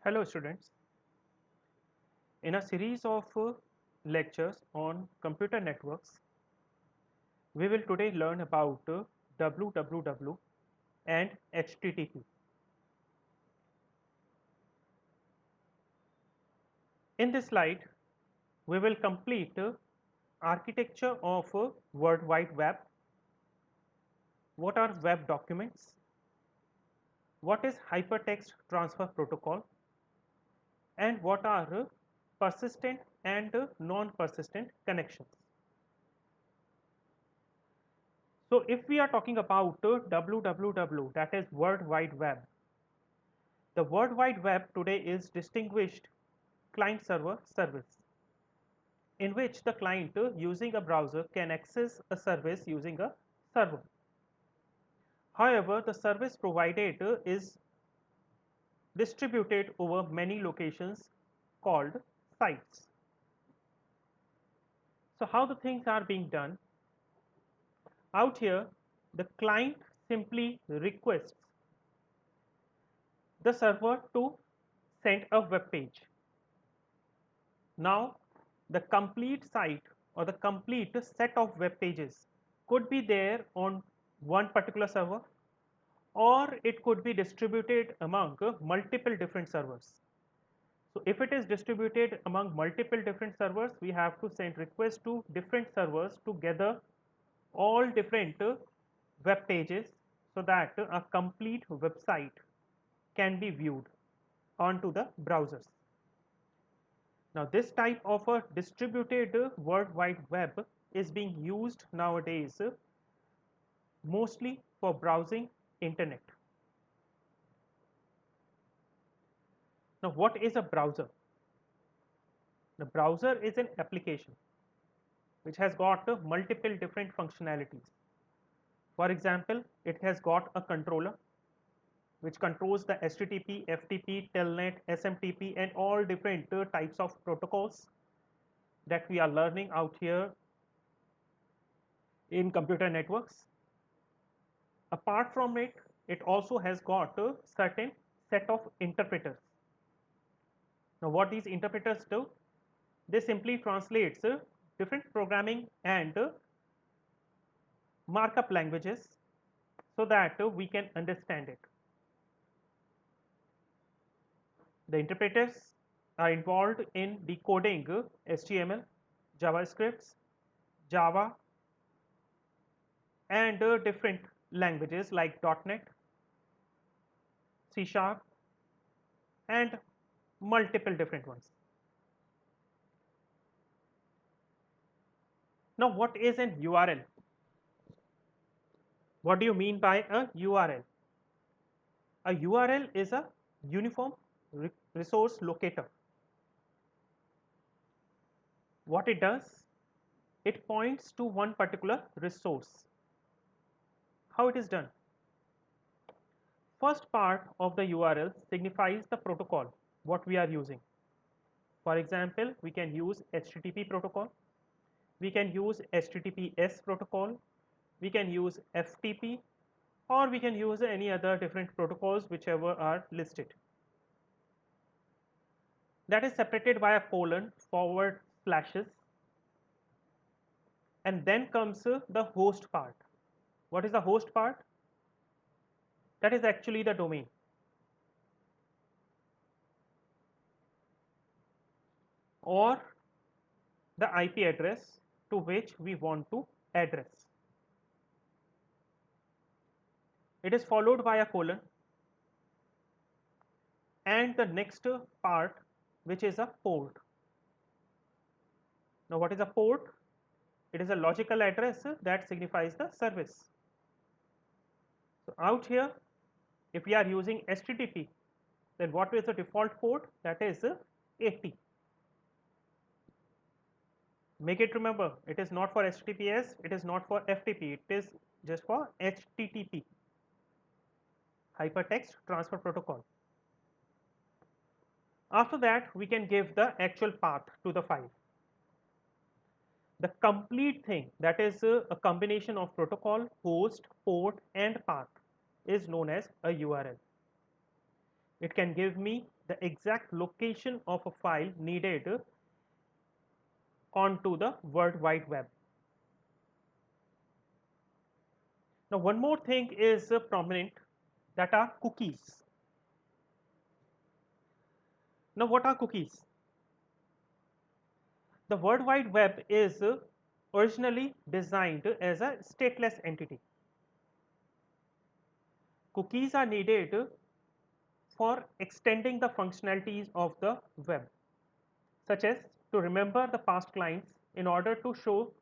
Hello students, in a series of lectures on computer networks, we will today learn about WWW and HTTP. In this slide, we will complete architecture of World Wide Web, what are web documents, what is hypertext transfer protocol, and what are persistent and non-persistent connections. So if we are talking about WWW, that is World Wide Web, the World Wide Web today is distinguished client server service, in which the client using a browser can access a service using a server. However, the service provided is distributed over many locations called sites. So how the things are being done? Out here, the client simply requests the server to send a web page. Now, the complete site or the complete set of web pages could be there on one particular server, or it could be distributed among multiple different servers. So if it is distributed among multiple different servers, we have to send requests to different servers to gather all different web pages so that a complete website can be viewed onto the browsers. Now this type of a distributed World Wide Web is being used nowadays mostly for browsing internet. Now what is a browser? The browser is an application which has got multiple different functionalities. For example, it has got a controller which controls the HTTP, FTP, Telnet, SMTP and all different types of protocols that we are learning out here in computer networks. Apart from it, it also has got a certain set of interpreters. Now what these interpreters do? They simply translates different programming and markup languages so that we can understand it. The interpreters are involved in decoding HTML, JavaScripts, Java and different languages like .NET, C Sharp and multiple different ones. Now what is an URL? What do you mean by a URL? A URL is a uniform resource locator. What it does? It points to one particular resource. How it is done? First part of the URL signifies the protocol what we are using. For example, we can use HTTP protocol, we can use HTTPS protocol, we can use FTP, or we can use any other different protocols whichever are listed. That is separated by a colon, forward slashes, and then comes the host part. What is the host part? That is actually the domain. Or the IP address to which we want to address. It is followed by a colon and the next part which is a port. Now what is a port? It is a logical address that signifies the service. So out here, if we are using HTTP, then what is the default port? That is 80. Make it remember, it is not for HTTPS, it is not for FTP, it is just for HTTP, Hypertext Transfer Protocol. After that, we can give the actual path to the file. The complete thing, that is a combination of protocol, host, port and path, is known as a URL. It can give me the exact location of a file needed onto the World Wide Web. Now, one more thing is prominent, that are cookies. Now, what are cookies? The World Wide Web is originally designed as a stateless entity. Cookies are needed for extending the functionalities of the web, such as to remember the past clients in order to show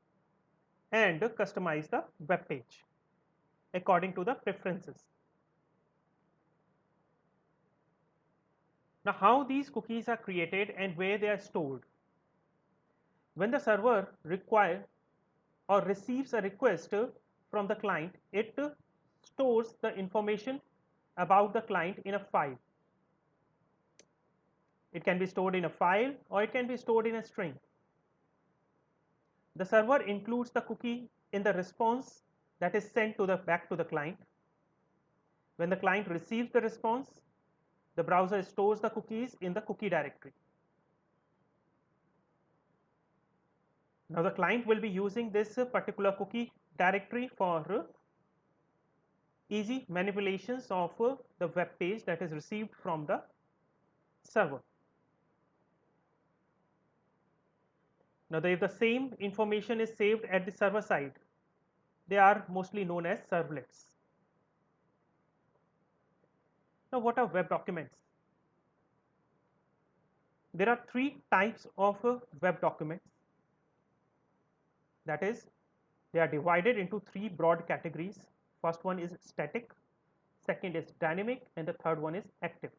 and customize the web page according to the preferences. Now, how these cookies are created and where they are stored? When the server requires or receives a request from the client, it stores the information about the client in a file. It can be stored in a file or it can be stored in a string. The server includes the cookie in the response that is sent to the back to the client. When the client receives the response, the browser stores the cookies in the cookie directory. Now, the client will be using this particular cookie directory for easy manipulations of the web page that is received from the server. Now, if the same information is saved at the server side, they are mostly known as servlets. Now, what are web documents? There are three types of web documents. That is, they are divided into three broad categories. First one is static, second is dynamic, and the third one is active.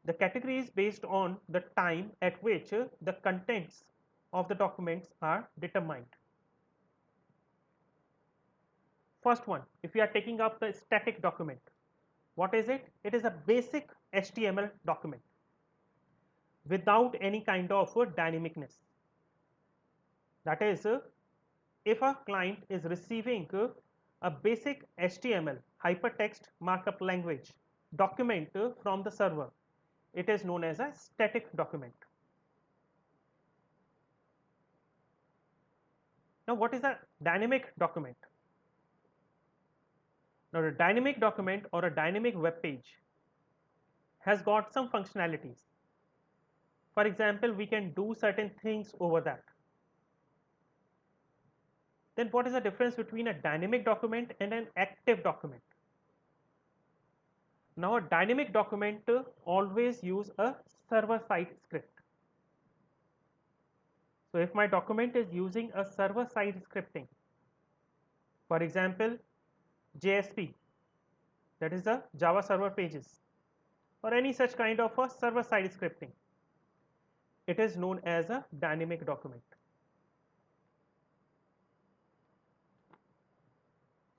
The category is based on the time at which the contents of the documents are determined. First one, if we are taking up the static document, what is it? It is a basic HTML document without any kind of dynamicness. That is, if a client is receiving a basic HTML hypertext markup language document from the server, it is known as a static document. Now, what is a dynamic document? Now, a dynamic document or a dynamic web page has got some functionalities. For example, we can do certain things over that. Then what is the difference between a dynamic document and an active document? Now, a dynamic document always use a server-side script. So, if my document is using a server-side scripting, for example, JSP, that is the Java Server Pages, or any such kind of a server-side scripting, it is known as a dynamic document.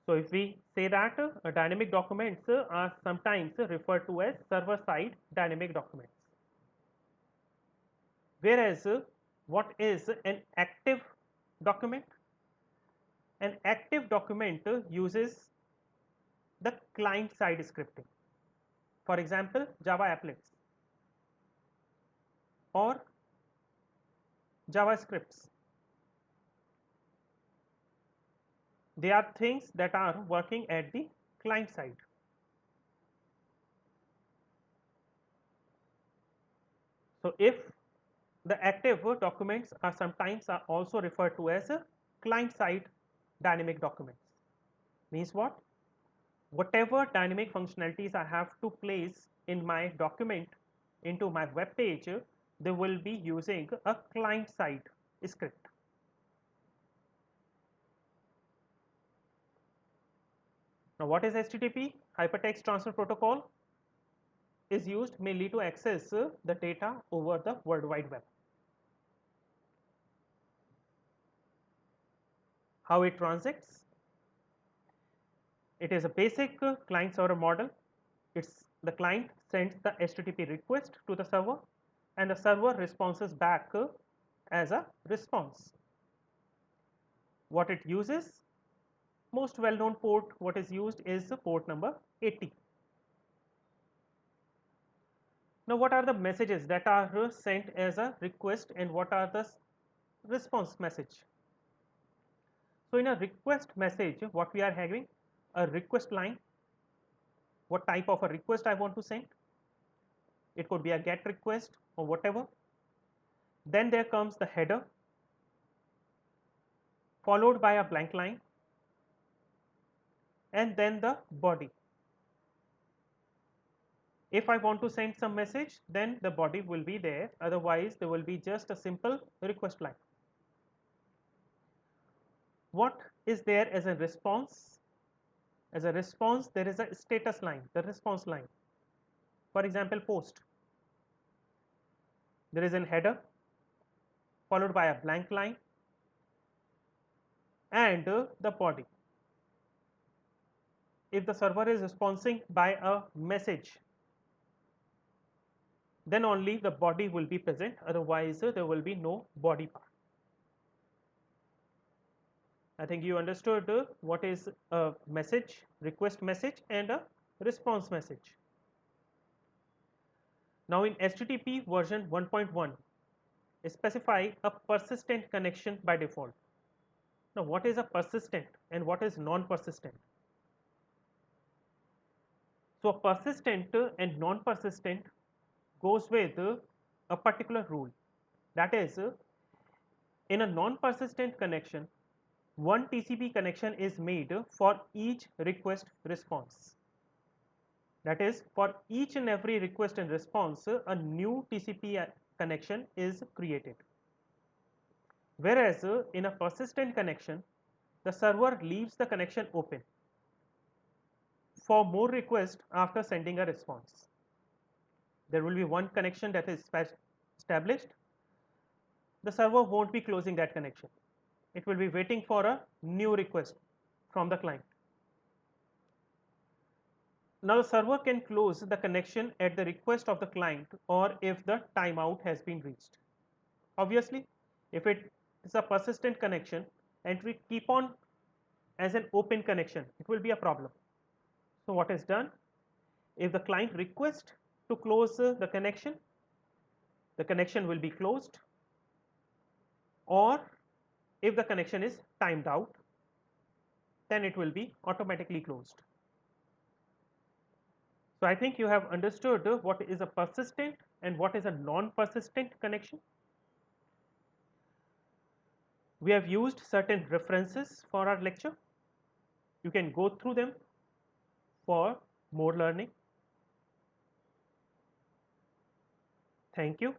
So, if we say that dynamic documents are sometimes referred to as server-side dynamic documents, whereas what is an active document? An active document uses the client-side scripting. For example, Java applets or JavaScripts. They are things that are working at the client side. So, if the active documents are sometimes are also referred to as client side dynamic documents. Means what? Whatever dynamic functionalities I have to place in my document into my web page, they will be using a client side script. Now, what is HTTP? Hypertext Transfer Protocol is used mainly to access the data over the World Wide Web. How it transacts? It is a basic client server model. It's the client sends the HTTP request to the server and the server responses back as a response. What it uses? Most well-known port what is used is port number 80. Now, what are the messages that are sent as a request and what are the response message? So, in a request message, what we are having, a request line, what type of a request I want to send. It could be a GET request or whatever. Then there comes the header, followed by a blank line, and then the body. If I want to send some message, then the body will be there, otherwise there will be just a simple request line. What is there as a response? As a response, there is a status line, the response line. For example, post. There is a header, followed by a blank line, and the body. If the server is responding by a message, then only the body will be present, otherwise there will be no body part. I think you understood what is a message, request message, and a response message. Now in HTTP version 1.1, specify a persistent connection by default. Now what is a persistent and what is non-persistent? So a persistent and non-persistent goes with a particular rule. That is, in a non-persistent connection, one TCP connection is made for each request response. That is, for each and every request and response, a new TCP connection is created. Whereas in a persistent connection, the server leaves the connection open for more requests after sending a response. There will be one connection that is established. The server won't be closing that connection. It will be waiting for a new request from the client. Now the server can close the connection at the request of the client or if the timeout has been reached. Obviously, if it is a persistent connection and we keep on as an open connection, it will be a problem. So what is done? If the client requests to close the connection will be closed, or if the connection is timed out, then it will be automatically closed. So I think you have understood what is a persistent and what is a non-persistent connection. We have used certain references for our lecture. You can go through them for more learning. Thank you.